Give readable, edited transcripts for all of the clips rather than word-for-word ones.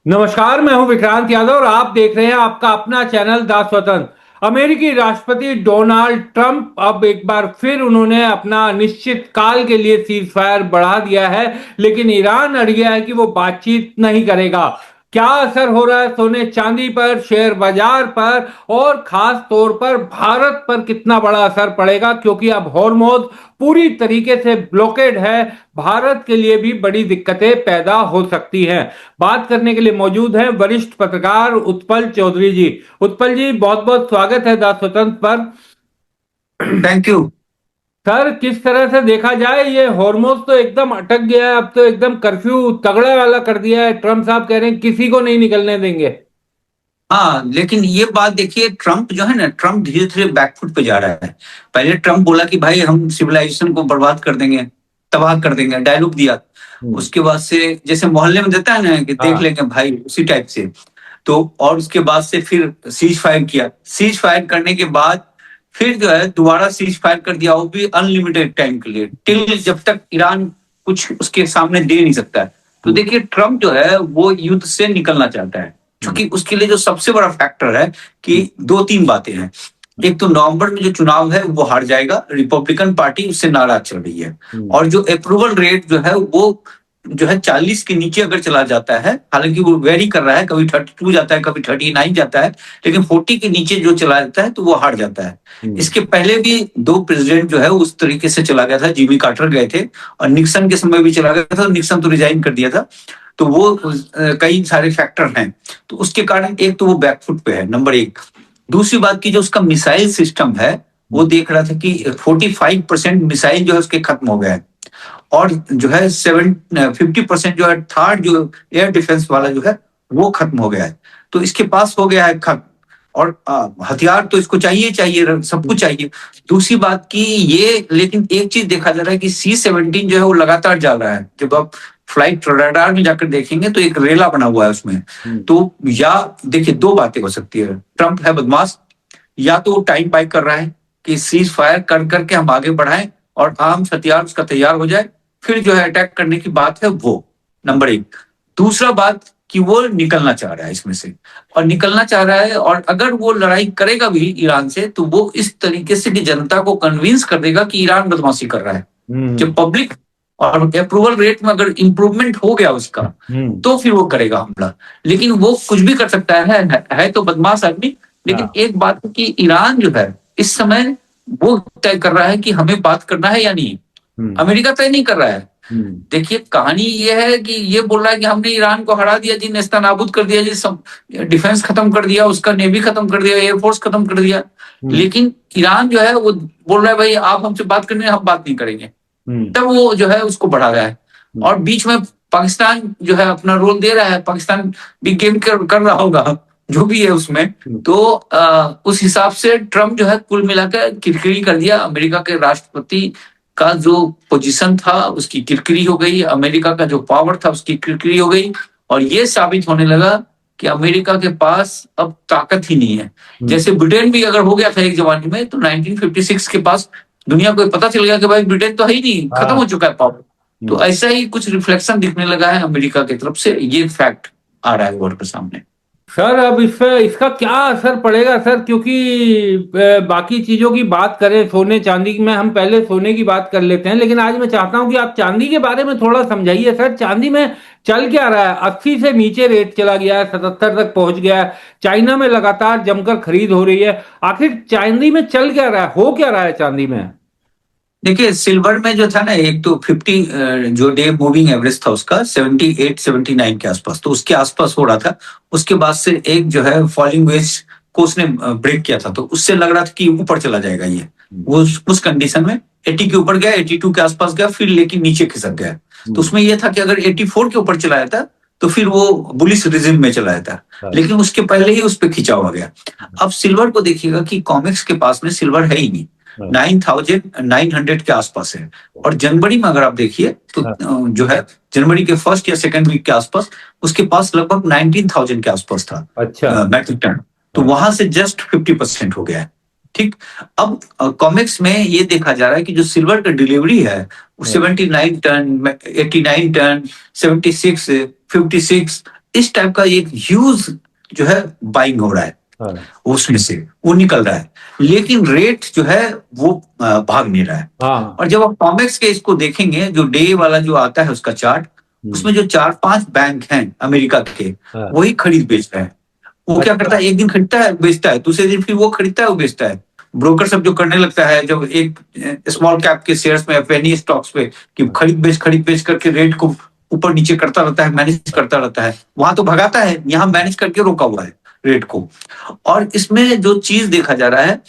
नमस्कार, मैं हूं विक्रांत यादव और आप देख रहे हैं आपका अपना चैनल द स्वतंत्र। अमेरिकी राष्ट्रपति डोनाल्ड ट्रंप अब एक बार फिर उन्होंने अपना अनिश्चित काल के लिए सीज फायर बढ़ा दिया है, लेकिन ईरान अड़ गया है कि वो बातचीत नहीं करेगा। क्या असर हो रहा है सोने चांदी पर, शेयर बाजार पर और खास तौर पर भारत पर कितना बड़ा असर पड़ेगा, क्योंकि अब हॉर्मोज पूरी तरीके से ब्लॉकेड है। भारत के लिए भी बड़ी दिक्कतें पैदा हो सकती हैं। बात करने के लिए मौजूद हैं वरिष्ठ पत्रकार उत्पल चौधरी जी। उत्पल जी, बहुत बहुत स्वागत है द स्वतंत्र पर। Thank you. सर, किस तरह से देखा जाए, ये हॉर्मोज तो एकदम अटक गया है, अब तो एकदम कर्फ्यू तगड़ा वाला कर दिया है। ट्रम्प साहब कह रहे हैं किसी को नहीं निकलने देंगे। हाँ, लेकिन ये बात देखिए, ट्रम्प जो है ना, ट्रम्प धीरे धीरे बैकफुट पे जा रहा है। पहले ट्रम्प बोला कि भाई हम सिविलाइजेशन को बर्बाद कर देंगे, तबाह कर देंगे, डायलॉग दिया। उसके बाद से जैसे मोहल्ले में देता है ना कि देख हाँ। लेंगे भाई, उसी टाइप से। तो और उसके बाद से फिर सीज फायर किया। सीज फायर करने के बाद फिर जो है दोबारा सीज फायर कर दिया, वो भी अनलिमिटेड टाइम के लिए, टिल जब तक ईरान कुछ उसके सामने दे नहीं सकता है। तो देखिए, ट्रम्प जो है वो युद्ध से निकलना चाहता है, क्योंकि उसके लिए जो सबसे बड़ा फैक्टर है कि दो तीन बातें हैं। एक तो नवंबर में जो चुनाव है वो हार जाएगा, रिपब्लिकन पार्टी उससे नाराज चल रही है। और जो अप्रूवल रेट जो है वो जो है 40 के नीचे अगर चला जाता है, हालांकि वो वेरी कर रहा है, कभी 32 जाता है, कभी 39 जाता है, लेकिन 40 के नीचे जो चला जाता है तो वो हार जाता है। इसके पहले भी दो प्रेसिडेंट जो है उस तरीके से चला गया था। जिमी कार्टर गए थे और निक्सन के समय भी चला गया था, निक्सन तो रिजाइन कर दिया था। तो वो कई सारे फैक्टर हैं। तो उसके कारण एक तो वो बैकफुट पे है, नंबर एक। दूसरी बात की जो उसका मिसाइल सिस्टम है, वो देख रहा था कि 45% मिसाइल जो है उसके खत्म हो गए हैं। और जो है 50% जो है थर्ड जो एयर डिफेंस वाला जो है वो खत्म हो गया है। तो इसके पास हो गया है खत्म। और हथियार तो इसको चाहिए चाहिए, सब कुछ चाहिए। दूसरी बात की ये, लेकिन एक चीज देखा जा रहा है कि C-17 जो है वो लगातार जा रहा है। जब आप फ्लाइट रडार में जाकर देखेंगे तो एक रेला बना हुआ है उसमें। तो या देखिए, दो बातें हो सकती है। ट्रंप है बदमाश, या तो वो टाइम बाय कर रहा है कि सीज फायर कर करके हम आगे बढ़ाएं और आम हथियार उसका तैयार हो जाए, फिर जो है अटैक करने की बात है वो, नंबर एक। दूसरा बात कि वो निकलना चाह रहा है इसमें से, और निकलना चाह रहा है, और अगर वो लड़ाई करेगा भी ईरान से तो वो इस तरीके से कि जनता को कन्विंस कर देगा कि ईरान बदमाशी कर रहा है। जब पब्लिक और अप्रूवल रेट में अगर इंप्रूवमेंट हो गया उसका, तो फिर वो करेगा हमला। लेकिन वो कुछ भी कर सकता है तो बदमाश आदमी। लेकिन एक बात है कि ईरान जो है इस समय वो तय कर रहा है कि हमें बात करना है या नहीं। अमेरिका तय नहीं कर रहा है। देखिए, कहानी ये है कि ये बोल रहा है कि हमने ईरान को हरा दिया जी, नेस्तनाबूद कर दिया जी, सब डिफेंस खत्म कर दिया, उसका नेवी खत्म कर दिया, एयरफोर्स खत्म कर दिया। लेकिन ईरान जो है वो बोल रहा है भाई आप हमसे बात करने, हम बात नहीं करेंगे। तब वो जो है उसको बढ़ा रहा है। और बीच में पाकिस्तान जो है अपना रोल दे रहा है। पाकिस्तान भी गेम कर रहा होगा जो भी है उसमें। तो उस हिसाब से ट्रम्प जो है कुल मिलाकर किरकिरी कर दिया। अमेरिका के राष्ट्रपति का जो पोजीशन था उसकी किरकिरी हो गई, अमेरिका का जो पावर था उसकी किरकिरी हो गई। और ये साबित होने लगा कि अमेरिका के पास अब ताकत ही नहीं है। जैसे ब्रिटेन भी अगर हो गया था एक जमाने में, तो 1956 के पास दुनिया को पता चल गया कि भाई ब्रिटेन तो है ही नहीं, खत्म हो चुका है पावर। तो ऐसा ही कुछ रिफ्लेक्शन दिखने लगा है अमेरिका की तरफ से। ये फैक्ट आ रहा है वर्ल्ड के सामने। सर, अब इस पे इसका क्या असर पड़ेगा सर, क्योंकि बाकी चीजों की बात करें, सोने चांदी की, में हम पहले सोने की बात कर लेते हैं, लेकिन आज मैं चाहता हूं कि आप चांदी के बारे में थोड़ा समझाइए। सर, चांदी में चल क्या रहा है? 80 से नीचे रेट चला गया है, 77 तक पहुंच गया है। चाइना में लगातार जमकर खरीद हो रही है। आखिर चांदी में चल क्या रहा है, हो क्या रहा है चांदी में? देखिए, सिल्वर में जो था ना, एक तो 50 जो डे मूविंग एवरेज था उसका 78-79 के आसपास, तो उसके आसपास हो रहा था। उसके बाद से एक जो है फॉलिंग वेज को उसने ब्रेक किया था, तो उससे लग रहा था कि ऊपर चला जाएगा ये। वो उस कंडीशन में 80 के ऊपर गया, 82 के आसपास गया, फिर लेकिन नीचे खिसक गया। तो उसमें यह था कि अगर 84 के ऊपर चला जाता तो फिर वो बुलिश रिजिम में चला जाता, लेकिन उसके पहले ही उस पर खिंचाव आ गया। अब सिल्वर को देखिएगा कि कॉमिक्स के पास में सिल्वर है ही नहीं, 9,900 के आसपास है। और जनवरी में अगर आप देखिए तो जो है जनवरी के फर्स्ट या सेकंड वीक के आसपास उसके पास लगभग 19,000 के आसपास था। अच्छा। Metric ton. तो वहां से जस्ट 50% हो गया है। ठीक। अब कॉमिक्स में ये देखा जा रहा है कि जो सिल्वर का डिलीवरी है वो 79 टन, 89 टन, 76, 56, इस टाइप का एक ह्यूज जो है बाइंग हो रहा है, हाँ, उसमें से वो निकल रहा है, लेकिन रेट जो है वो भाग नहीं रहा है। हाँ, और जब आप कॉमेक्स के इसको देखेंगे, जो डे वाला जो आता है उसका चार्ट, उसमें जो 4-5 बैंक हैं अमेरिका के, हाँ, वही खरीद बेच रहे हैं। वो क्या करता अच्छा, है, एक दिन खरीदता है बेचता है, दूसरे दिन फिर वो खरीदता है वो बेचता है। ब्रोकर सब जो करने लगता है, जब एक स्मॉल कैप के शेयर्स में, पेनी स्टॉक्स पे, कि खरीद बेच करके रेट को ऊपर नीचे करता रहता है, मैनेज करता रहता है, वहां तो भगाता है, यहाँ मैनेज करके रोका हुआ है रेट को। और इसमें जो चीज देखा जा रहा है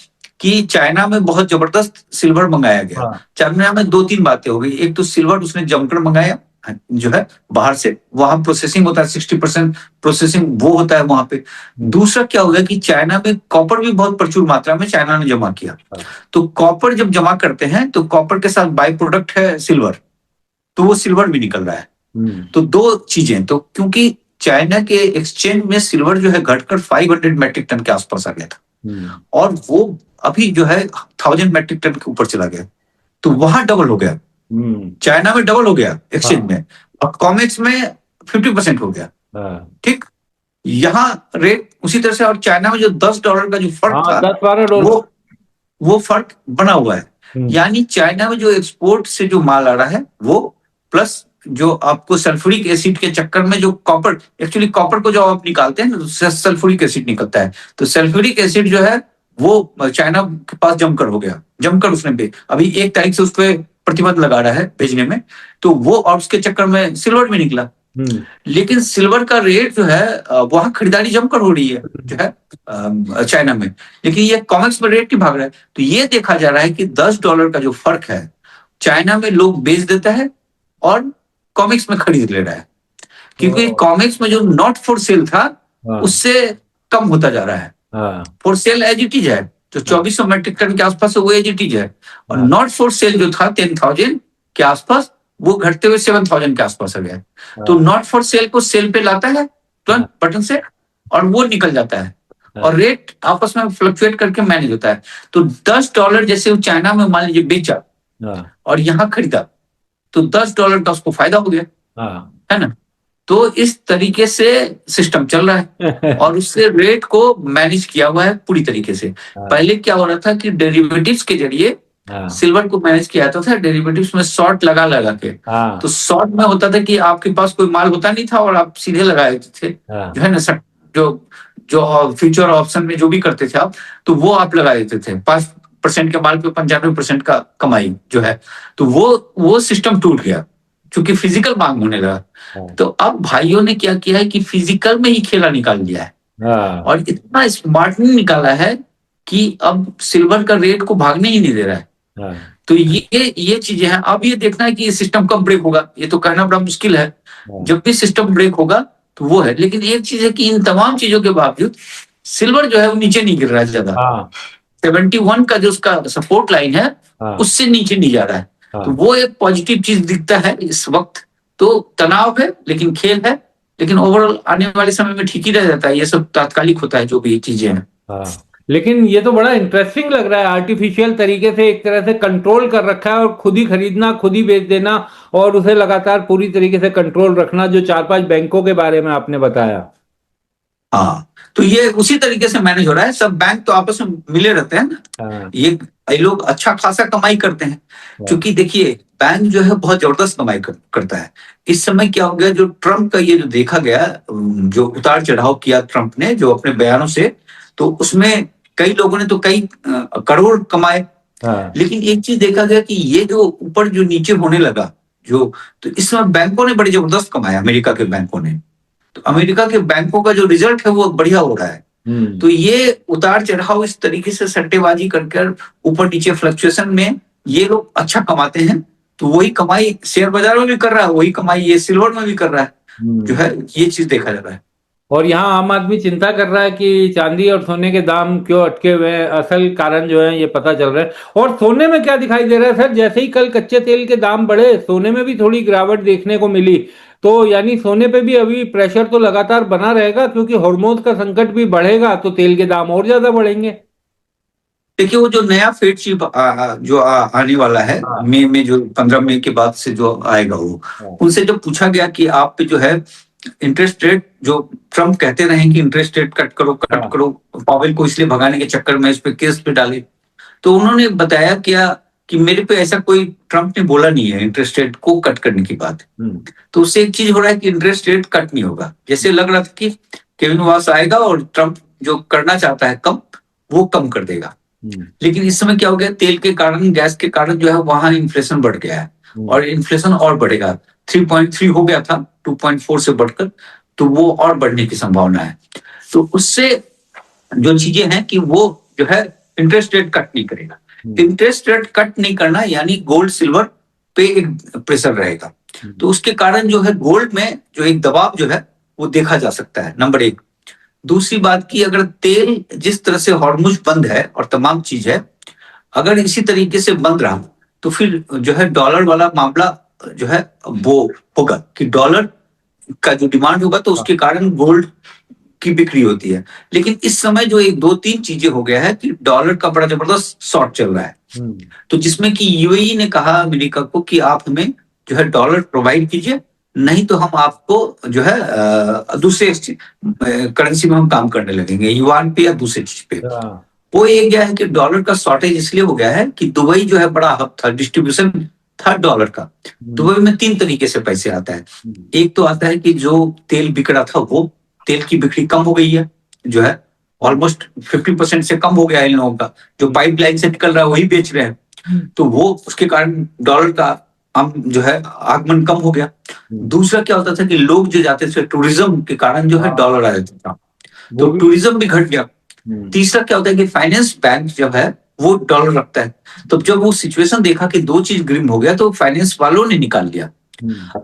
कि चाइना में बहुत जबरदस्त सिल्वर मंगाया गया। हाँ, चाइना में 2-3 बातें हो गई। एक तो सिल्वर उसने जमकर मंगाया जो है बाहर से, वहां प्रोसेसिंग होता है, 60% प्रोसेसिंग वो होता है वहां पे। दूसरा क्या हो गया कि चाइना में कॉपर भी बहुत प्रचुर मात्रा में चाइना ने जमा किया। हाँ, तो कॉपर जब जमा करते हैं तो कॉपर के साथ बाई प्रोडक्ट है सिल्वर, तो वो सिल्वर भी निकल रहा है। तो दो चीजें, तो क्योंकि चाइना के एक्सचेंज में सिल्वर जो है घटकर 500 मैट्रिक टन के आसपास आ गया था, और वो अभी जो है 1000 मैट्रिक टन के ऊपर चला गया, तो वहां डबल हो गया। चाइना में डबल हो गया एक्सचेंज में, और कॉमेक्स में 50% हो गया। ठीक, यहाँ रेट उसी तरह से, और चाइना में जो $10 का जो फर्क था, 10-12 डॉलर, वो फर्क बना हुआ है। यानी चाइना में जो एक्सपोर्ट से जो माल आ रहा है वो, प्लस जो आपको सल्फ्यूरिक एसिड के चक्कर में जो कॉपर, एक्चुअली कॉपर को जो आप निकालते हैं ना, तो सल्फ्यूरिक एसिड निकलता है, तो सल्फ्यूरिक एसिड जो है वो चाइना के पास जमकर हो गया, जमकर उसने अभी 1 तारीख से उस पर प्रतिबंध लगा रहा है भेजने में, तो वो, और उसके चक्कर में सिल्वर भी निकला। लेकिन सिल्वर का रेट जो है वहां खरीदारी जमकर हो रही है जो है चाइना में, लेकिन ये कॉमेक्स में रेट नहीं भाग रहा है। तो ये देखा जा रहा है कि $10 का जो फर्क है, चाइना में लोग बेच देता है और कॉमिक्स में खरीद ले रहा है, क्योंकि कॉमिक्स में जो नॉट फॉर सेल था उससे कम होता जा रहा है। For sale as it is है, जो 2400 मैट्रिक टन के आसपास है वो एज इट इज है, और नॉट फॉर सेल जो था 10,000 के आसपास, वो घटते हुए 7,000 के आसपास आ गया। तो नॉट फॉर सेल को सेल पे लाता है तुरंत बटन से, और वो निकल जाता है, और रेट आपस में फ्लक्चुएट करके मैनेज होता है। तो $10 जैसे चाइना में मान लीजिए बेचा और यहाँ खरीदा, तो $10 का उसको फायदा हो गया, है ना। तो इस तरीके से सिस्टम चल रहा है, और उससे रेट को मैनेज किया हुआ है पूरी तरीके से। पहले क्या हो रहा था कि डेरिवेटिव्स के जरिए सिल्वर को मैनेज किया जाता था, डेरिवेटिव्स में शॉर्ट लगा के। तो शॉर्ट में होता था कि आपके पास कोई माल होता नहीं था और आप सीधे लगा देते थे, जो है ना, जो फ्यूचर ऑप्शन में जो भी करते थे आप, तो वो आप लगा देते थे। 5% के माल पे 95% का कमाई जो है, तो वो सिस्टम टूट गया क्योंकि फिजिकल मांग होने लगा। तो अब भाइयों ने क्या किया है कि फिजिकल में ही खेला निकाल दिया है, और इतना स्मार्टली निकाला है कि अब सिल्वर का रेट को भागने ही नहीं दे रहा है। तो ये चीजें हैं। अब ये देखना है कि ये सिस्टम कब ब्रेक होगा, ये तो कहना बड़ा मुश्किल है। जब भी सिस्टम ब्रेक होगा तो वो है, लेकिन एक चीज है कि इन तमाम चीजों के बावजूद सिल्वर जो है वो नीचे नहीं गिर रहा है ज्यादा। 71 का जो उसका सपोर्ट लाइन है उससे नीचे नहीं जा रहा है, तो वो एक पॉजिटिव चीज दिखता है इस वक्त। तो तनाव है लेकिन खेल है, लेकिन ओवरऑल आने वाले समय में ठीक ही रह जाता है। ये सब तात्कालिक होता है जो भी चीजें हैं। लेकिन ये तो बड़ा इंटरेस्टिंग लग रहा है, आर्टिफिशियल तरीके से एक तरह से कंट्रोल कर रखा है, और खुद ही खरीदना, खुद ही बेच देना, और उसे लगातार पूरी तरीके से कंट्रोल रखना, जो 4-5 बैंकों के बारे में आपने बताया। हाँ, तो ये उसी तरीके से मैनेज हो रहा है। सब बैंक तो आपस में मिले रहते हैं ना, ये लोग अच्छा खासा कमाई करते हैं, क्योंकि देखिए बैंक जो है बहुत जबरदस्त कमाई करता है। इस समय क्या हो गया, जो ट्रम्प का ये जो देखा गया, जो उतार चढ़ाव किया ट्रम्प ने जो अपने बयानों से, तो उसमें कई लोगों ने तो कई करोड़ कमाए। लेकिन एक चीज देखा गया कि ये जो ऊपर जो नीचे होने लगा, तो इस समय बैंकों ने बड़ी जबरदस्त कमाया, अमेरिका के बैंकों ने। तो अमेरिका के बैंकों का जो रिजल्ट है वो बढ़िया हो रहा है। तो ये उतार चढ़ाव इस तरीके से सट्टेबाजी कर ऊपर नीचे फ्लक्चुएशन में ये लोग अच्छा कमाते हैं, तो वही कमाई शेयर बाजार में भी कर रहा है, वही कमाई ये सिल्वर में भी कर रहा है, जो है ये चीज देखा जा रहा है। और यहाँ आम आदमी चिंता कर रहा है कि चांदी और सोने के दाम क्यों अटके हुए हैं, असल कारण जो है ये पता चल रहा है। और सोने में क्या दिखाई दे रहा है सर, जैसे ही कल कच्चे तेल के दाम बढ़े, सोने में भी थोड़ी गिरावट देखने को मिली। तो यानी सोने पे भी अभी प्रेशर तो लगातार बना रहेगा, क्योंकि हार्मोन्स का संकट भी बढ़ेगा तो तेल के दाम और ज्यादा बढ़ेंगे। देखिए वो जो नया फेड चिप आने वाला है मई में, जो 15 मई के बाद से जो आएगा, वो उनसे जब पूछा गया कि आप जो है इंटरेस्ट रेट जो ट्रम्प कहते रहे कि इंटरेस्ट रेट कट करो, पावेल को इसलिए भगाने के चक्कर में इस पे केस पे डाले, तो उन्होंने बताया क्या कि मेरे पे ऐसा कोई ट्रम्प ने बोला नहीं है इंटरेस्ट रेट को कट करने की बात। तो उससे एक चीज हो रहा है कि इंटरेस्ट रेट कट नहीं होगा। जैसे लग रहा था कि केविन वास आएगा और ट्रम्प जो करना चाहता है कम, वो कम कर देगा, लेकिन इस समय क्या हो गया, तेल के कारण, गैस के कारण जो है वहां इन्फ्लेशन बढ़ गया है और इन्फ्लेशन और बढ़ेगा। 3.3 हो गया था 2.4 से बढ़कर, तो वो और बढ़ने की संभावना है। तो उससे जो चीजें हैं कि वो जो है इंटरेस्ट रेट कट नहीं करेगा। इंटरेस्ट रेट कट नहीं करना यानी गोल्ड सिल्वर पे एक प्रेशर रहेगा, तो उसके कारण जो है गोल्ड में जो एक दबाव जो है वो देखा जा सकता है, नंबर एक। दूसरी बात की, अगर तेल जिस तरह से हॉर्मुज बंद है और तमाम चीज है, अगर इसी तरीके से बंद रहा तो फिर जो है डॉलर वाला मामला जो है वो होगा कि डॉलर का जो डिमांड होगा तो उसके कारण गोल्ड की बिक्री होती है। लेकिन इस समय जो एक दो तीन चीजें हो गया है कि डॉलर का बड़ा जबरदस्त शॉर्ट चल रहा है, तो जिसमें कि यूएई ने कहा अमेरिका को कि आप हमें जो है डॉलर प्रोवाइड कीजिए, नहीं तो हम आपको जो है दूसरे करेंसी में हम काम करने लगेंगे, युआन पे या दूसरे चीज पे। वो ये गया है कि डॉलर का शॉर्टेज इसलिए हो गया है कि दुबई जो है बड़ा हब था, डिस्ट्रीब्यूशन था डॉलर का। दुबई में तीन तरीके से पैसे आता है। एक तो आता है कि जो तेल बिक रहा था वो तेल की बिक्री कम हो गई है, जो है ऑलमोस्ट 50% से कम हो गया है इन लोगों का, जो पाइपलाइन से निकल रहा है वही बेच रहे हैं, तो वो उसके कारण डॉलर का जो है आगमन कम हो गया। दूसरा क्या होता था कि लोग जो जाते थे टूरिज्म के कारण जो है डॉलर आ जाता था, तो टूरिज्म भी घट गया। तीसरा क्या होता है कि फाइनेंस बैंक जब है वो डॉलर रखता है, तो जब वो सिचुएशन देखा कि दो चीज ग्रिम हो गया तो फाइनेंस वालों ने निकाल लिया।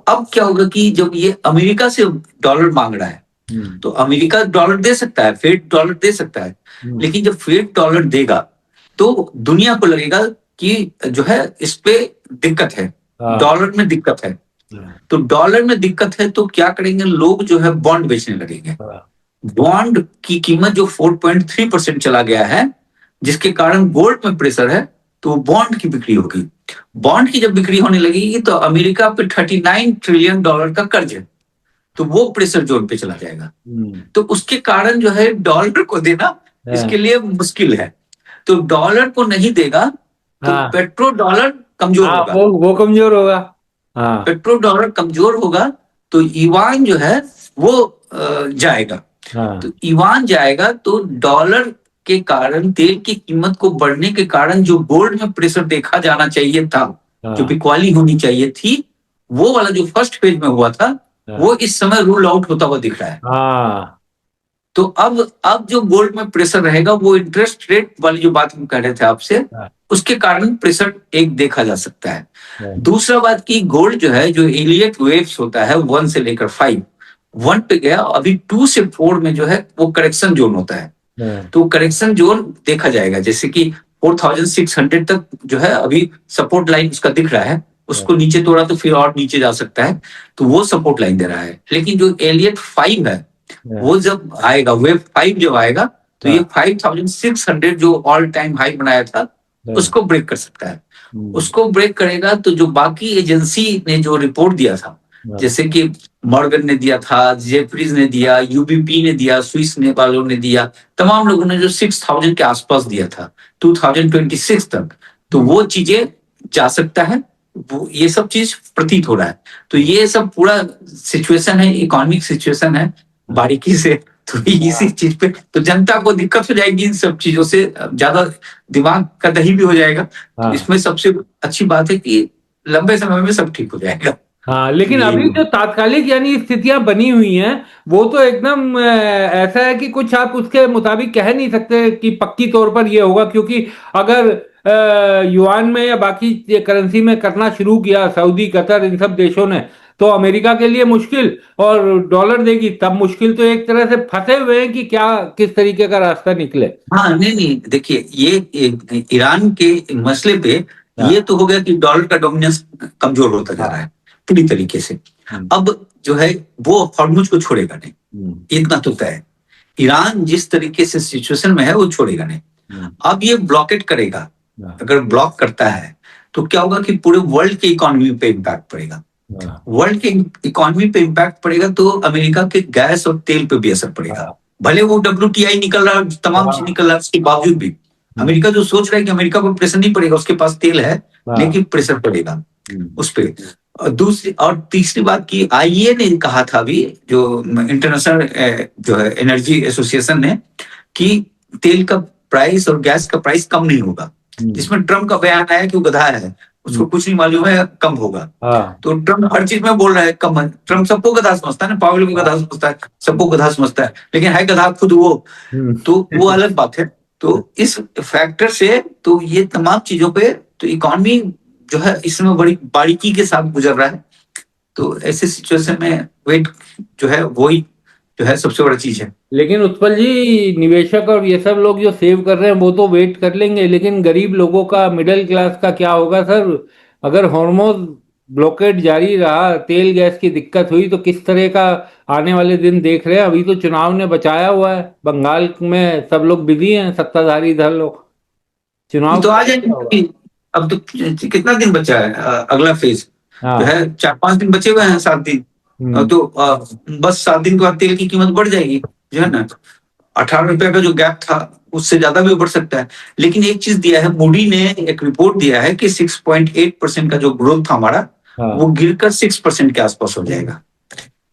अब क्या होगा कि जब ये अमेरिका से डॉलर मांग रहा है तो अमेरिका डॉलर दे सकता है, फेड डॉलर दे सकता है, लेकिन जब फेड डॉलर देगा तो दुनिया को लगेगा कि जो है इस पे दिक्कत है, डॉलर में दिक्कत है। तो डॉलर में दिक्कत है तो क्या करेंगे लोग, जो है बॉन्ड बेचने लगेंगे। बॉन्ड की कीमत जो 4.3% चला गया है, जिसके कारण गोल्ड में प्रेशर है, तो बॉन्ड की बिक्री होगी। बॉन्ड की जब बिक्री होने लगेगी तो अमेरिका पे $39 ट्रिलियन का कर्ज है, तो वो प्रेशर जोन पे चला जाएगा। तो उसके कारण जो है डॉलर को देना इसके लिए मुश्किल है। तो डॉलर को नहीं देगा तो पेट्रो डॉलर कमजोर होगा, वो कमजोर होगा। पेट्रो डॉलर कमजोर होगा तो युआन जो है वो जाएगा। तो युआन जाएगा तो डॉलर के कारण तेल की कीमत को बढ़ने के कारण जो गोल्ड में प्रेशर देखा जाना चाहिए था, जो बिकवाली होनी चाहिए थी, वो वाला जो फर्स्ट फेज में हुआ था वो इस समय रूल आउट होता हुआ दिख रहा है। तो अब जो गोल्ड में प्रेशर रहेगा वो इंटरेस्ट रेट वाली जो बात हम कह रहे थे आपसे, उसके कारण प्रेशर एक देखा जा सकता है। दूसरा बात की गोल्ड जो है, जो एलियट वेव्स होता है 1 से लेकर 5, 1 पे गया, अभी 2 से 4 में जो है वो करेक्शन जोन होता है। तो करेक्शन जोन देखा जाएगा, जैसे कि 4600 तक जो है अभी सपोर्ट लाइन उसका दिख रहा है, उसको नीचे तोड़ा तो फिर और नीचे जा सकता है, तो वो सपोर्ट लाइन दे रहा है। लेकिन जो एलियट 5 है वो जब आएगा, वेव 5 जब आएगा तो ये 5600 जो ऑल टाइम हाई बनाया था उसको ब्रेक कर सकता है। उसको ब्रेक करेगा तो जो बाकी एजेंसी ने जो रिपोर्ट दिया था, जैसे कि मॉर्गन ने दिया था, जेफरीज ने दिया, यूबीपी ने दिया, स्विस ने वालों ने दिया, तमाम लोगों ने जो 6000 के आसपास दिया था 2026 तक, तो वो चीजें जा सकता है, वो ये सब चीज प्रतीत हो रहा है। तो ये सब पूरा सिचुएशन है, इकोनॉमिक सिचुएशन है बारीकी से, तो इसी चीज पे तो जनता को दिक्कत हो जाएगी, इन सब चीजों से ज्यादा दिमाग का दही भी हो जाएगा। तो इसमें सबसे अच्छी बात है कि लंबे समय में सब ठीक हो जाएगा। लेकिन अभी जो तात्कालिक यानी स्थितियां बनी हुई हैं वो तो एकदम ऐसा है कि कुछ आप उसके मुताबिक कह नहीं सकते कि पक्की तौर पर ये होगा, क्योंकि अगर युआन में या बाकी करेंसी में करना शुरू किया सऊदी, कतर, इन सब देशों ने, तो अमेरिका के लिए मुश्किल, और डॉलर देगी तब मुश्किल। तो एक तरह से फंसे हुए हैं कि क्या किस तरीके का रास्ता निकले। नहीं, देखिए ये ईरान के मसले पे ये तो हो गया कि डॉलर का डोमिनेंस कमजोर होता जा रहा है पूरी तरीके से। अब जो है वो हॉर्मुज को छोड़ेगा नहीं, इतना तो तय है। ईरान जिस तरीके से सिचुएशन में है वो छोड़ेगा नहीं। अब ये ब्लॉकेट करेगा, अगर ब्लॉक करता है तो क्या होगा कि पूरे वर्ल्ड की इकोनॉमी पे इम्पैक्ट पड़ेगा। हाँ, वर्ल्ड के इकोनॉमी पे इम्पैक्ट पड़ेगा तो अमेरिका के गैस और तेल पे भी असर पड़ेगा। हाँ, भले वो WTI निकल रहा है, तमाम चीज हाँ, निकल रहा है, उसके बावजूद भी हम्म, अमेरिका जो सोच रहा है कि अमेरिका को प्रेशर नहीं पड़ेगा, उसके पास तेल है, हाँ, लेकिन प्रेशर पड़ेगा हम्म, उस पे। और दूसरी और तीसरी बात की आईईए ने कहा था अभी, जो इंटरनेशनल जो है एनर्जी एसोसिएशन ने, कि तेल का प्राइस और गैस का प्राइस कम नहीं होगा। हम्म, जिसमें ट्रम्प का बयान आया कि वो गधा है, उसको हम्म, कुछ नहीं मालूम है, कम होगा। हाँ, तो ट्रम्प हर चीज में बोल रहा है कम है। ट्रम्प सबको गधा समझता है ना, पागल को गधा समझता है, सबको गधा समझता है, लेकिन है गधा खुद वो। हम्म, तो वो अलग बात है। तो इस फैक्टर से तो ये तमाम चीजों पे तो इकोनॉमी जो है इसमें बड़ी बारीकी के साथ गुजर रहा है। तो ऐसे सिचुएशन में वेट जो है वही जो है सबसे बड़ा चीज है। लेकिन उत्पल जी, निवेशक और ये सब लोग जो सेव कर रहे हैं वो तो वेट कर लेंगे, लेकिन गरीब लोगों का, मिडिल क्लास का क्या होगा सर? अगर हॉर्मोज ब्लॉकेड जारी रहा, तेल गैस की दिक्कत हुई, तो किस तरह का आने वाले दिन देख रहे हैं? अभी तो चुनाव ने बचाया हुआ है, बंगाल में सब लोग बिजी हैं, सत्ताधारी दल लोग। ये चुनाव तो के आ बाद क्या जाएंगे होगा? कि अब तो कितना दिन बचा है, अगला फेज जो हाँ, है 4-5 दिन बचे हुए हैं, 7 दिन। हम्म, तो बस 7 दिन के बाद तेल की कीमत बढ़ जाएगी, जो है ना। 18 रुपए का जो गैप था उससे ज्यादा भी बढ़ सकता है। लेकिन एक चीज दिया है, मूडी ने एक रिपोर्ट दिया है कि 6.8% का जो ग्रोथ था हमारा, वो हाँ, गिरकर 6% के आसपास हो जाएगा।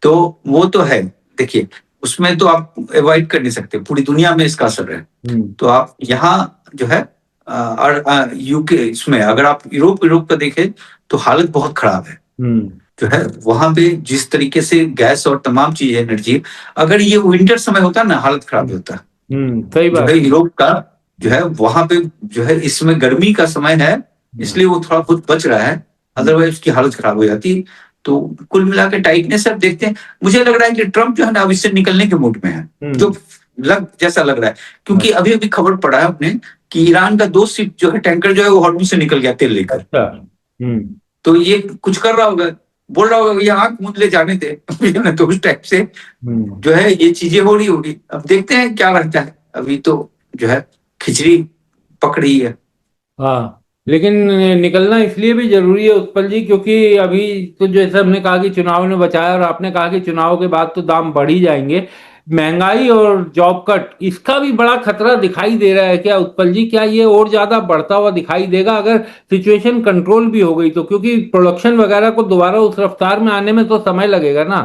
तो वो तो है। देखिए, उसमें तो आप अवॉइड कर नहीं सकते, पूरी दुनिया में इसका असर है। हम्म, तो आप यहाँ जो है और यूके, इसमें अगर आप यूरोप यूरोप का देखें तो हालत बहुत खराब है। हम्म, जो है वहां पे जिस तरीके से गैस और तमाम चीजें, एनर्जी, अगर ये विंटर समय होता ना, हालत खराब होता। सही जो है बात। यूरोप का जो है वहां पे जो है इसमें गर्मी का समय है, हम्म, इसलिए वो थोड़ा बहुत बच रहा है, हम्म, अदरवाइज उसकी हालत खराब हो जाती। तो कुल मिला के टाइटनेस अब देखते हैं। मुझे लग रहा है कि ट्रम्प जो है ना अब इससे निकलने के मूड में है, हम्म, जो जैसा लग रहा है। हाँ, क्योंकि अभी अभी खबर पड़ा है अपने कि ईरान का 2 शिप जो है, टैंकर जो है, वो हॉर्मुज से निकल गया तेल लेकर। अच्छा, हम्म, तो ये कुछ कर रहा होगा, बोल रहा होगा ये आंख मूंद ले जाने दे तो उस टाइप से हम्म, जो है ये चीजें हो रही होगी। अब देखते हैं क्या लगता है। अभी तो जो है खिचड़ी पक रही है। हाँ। लेकिन निकलना इसलिए भी जरूरी है उत्पल जी, क्योंकि अभी तो जैसे हमने कहा कि चुनाव ने बचाया, और आपने कहा कि चुनाव के बाद तो दाम बढ़ ही जाएंगे। महंगाई और जॉब कट, इसका भी बड़ा खतरा दिखाई दे रहा है क्या उत्पल जी? क्या ये और ज्यादा बढ़ता हुआ दिखाई देगा अगर सिचुएशन कंट्रोल भी हो गई तो? क्योंकि प्रोडक्शन वगैरह को दोबारा उस रफ्तार में आने में तो समय लगेगा ना।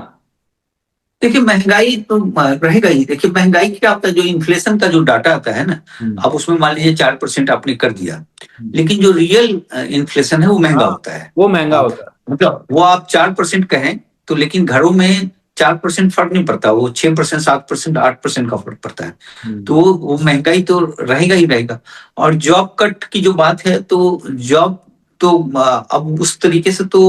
देखिए, महंगाई तो रहेगा ही। देखिए, महंगाई क्या होता है, जो इन्फ्लेशन का जो डाटा आता है ना, हम्म, अब उसमें मान लीजिए 4% आपने कर दिया, हम्म, लेकिन जो रियल इन्फ्लेशन है वो महंगा हाँ, होता है। वो महंगा आप होता मतलब वो आप 4% कहें तो, लेकिन घरों में 4% फर्क नहीं पड़ता, वो 6%, 7%, 8% का फर्क पड़ता है। है। तो वो महंगाई तो रहेगा ही रहेगा। और जॉब कट की जो बात है, तो जॉब तो अब उस तरीके से तो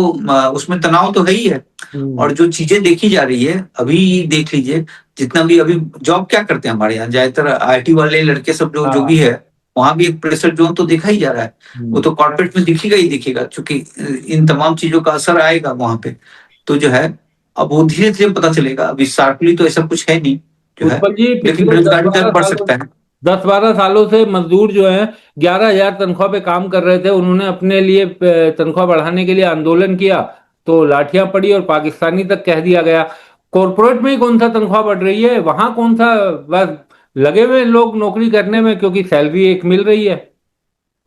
उसमें तनाव तो है ही है। हम्म, और जो चीजें देखी जा रही है अभी, देख लीजिए, जितना भी अभी जॉब क्या करते हैं हमारे यहाँ ज्यादातर आईटी वाले लड़के सब, जो जो हाँ, भी है, वहां भी एक प्रेशर जोन तो देखा ही जा रहा है। वो हम्म। तो कॉर्पोरेट में दिखेगा ही दिखेगा, क्योंकि इन तमाम चीजों का असर आएगा वहां पे। तो जो है अब वो धीरे धीरे पता चलेगा, अभी शार्पली तो ऐसा कुछ है नहीं जो है। उत्पल जी, लेकिन पिछले दस बेरोजगारी दर बारह बढ़ सालों सकता है। 10-12 सालों से मजदूर जो हैं 11,000 तनख्वाह पे काम कर रहे थे, उन्होंने अपने लिए तनख्वाह बढ़ाने के लिए आंदोलन किया, तो लाठियां पड़ी और पाकिस्तानी तक कह दिया गया। कॉरपोरेट में ही कौन सा तनख्वाह बढ़ रही है, वहां कौन सा? बस लगे हुए हैं लोग नौकरी करने में, क्योंकि सैलरी एक मिल रही है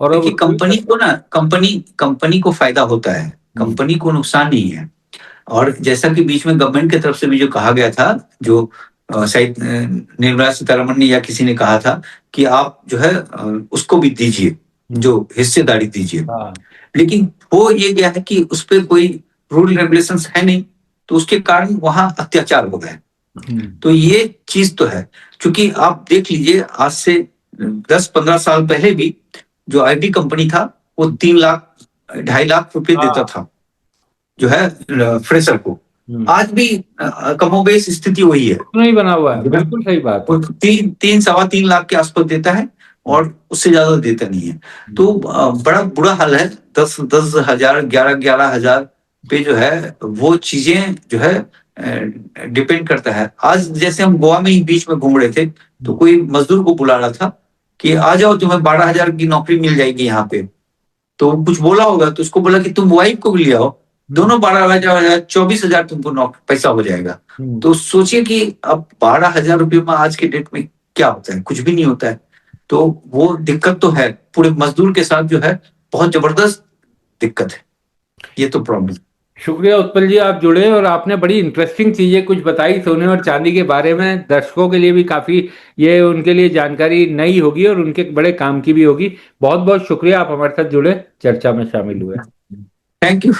और अब देखिए, उसको ही कंपनी करते को ना, कंपनी कंपनी को फायदा होता है, हैं। कंपनी को नुकसान नहीं है। और जैसा कि बीच में गवर्नमेंट की तरफ से भी जो कहा गया था, जो शायद निर्मला सीतारमण ने या किसी ने कहा था कि आप जो है उसको भी दीजिए, हम्म, जो हिस्सेदारी दीजिए। हाँ, लेकिन हो ये गया है कि उस पर कोई रूल रेगुलेशंस है नहीं, तो उसके कारण वहां अत्याचार हो गए। हम्म, तो ये चीज तो है। क्योंकि आप देख लीजिए, आज से 10-15 साल पहले भी जो आईटी कंपनी था, वो 3 लाख 2.5 लाख रुपए देता हाँ, था जो है फ्रेशर को। हम्म, आज भी कमोबेश स्थिति वही है। उतना ही बना हुआ है, बिल्कुल सही बात वो है। 3-3 सवा 3 लाख के आसपास देता है, और उससे ज्यादा देता नहीं है। तो बड़ा बुरा हाल है। 10-10 हजार, 11-11 हजार पे जो है वो चीजें जो है डिपेंड करता है। आज जैसे हम गोवा में ही बीच में घूम रहे थे, तो कोई मजदूर को बुला रहा था कि आ जाओ, तुम्हें 12 हजार की नौकरी मिल जाएगी यहाँ पे। तो कुछ बोला होगा, तो उसको बोला कि तुम वाइफ को भी ले आओ। दोनों 12,000 24,000 तुमको पैसा हो जाएगा। हम्म। तो सोचिए कि अब 12,000 रुपये में आज के डेट में क्या होता है, कुछ भी नहीं होता है। तो वो दिक्कत तो है, पूरे मजदूर के साथ जो है बहुत जबरदस्त दिक्कत है, ये तो प्रॉब्लम। शुक्रिया उत्पल जी, आप जुड़े और आपने बड़ी इंटरेस्टिंग चीजें कुछ बताई सोने और चांदी के बारे में। दर्शकों के लिए भी काफी ये उनके लिए जानकारी नई होगी और उनके बड़े काम की भी होगी। बहुत बहुत शुक्रिया, आप हमारे साथ जुड़े, चर्चा में शामिल हुए। Thank you.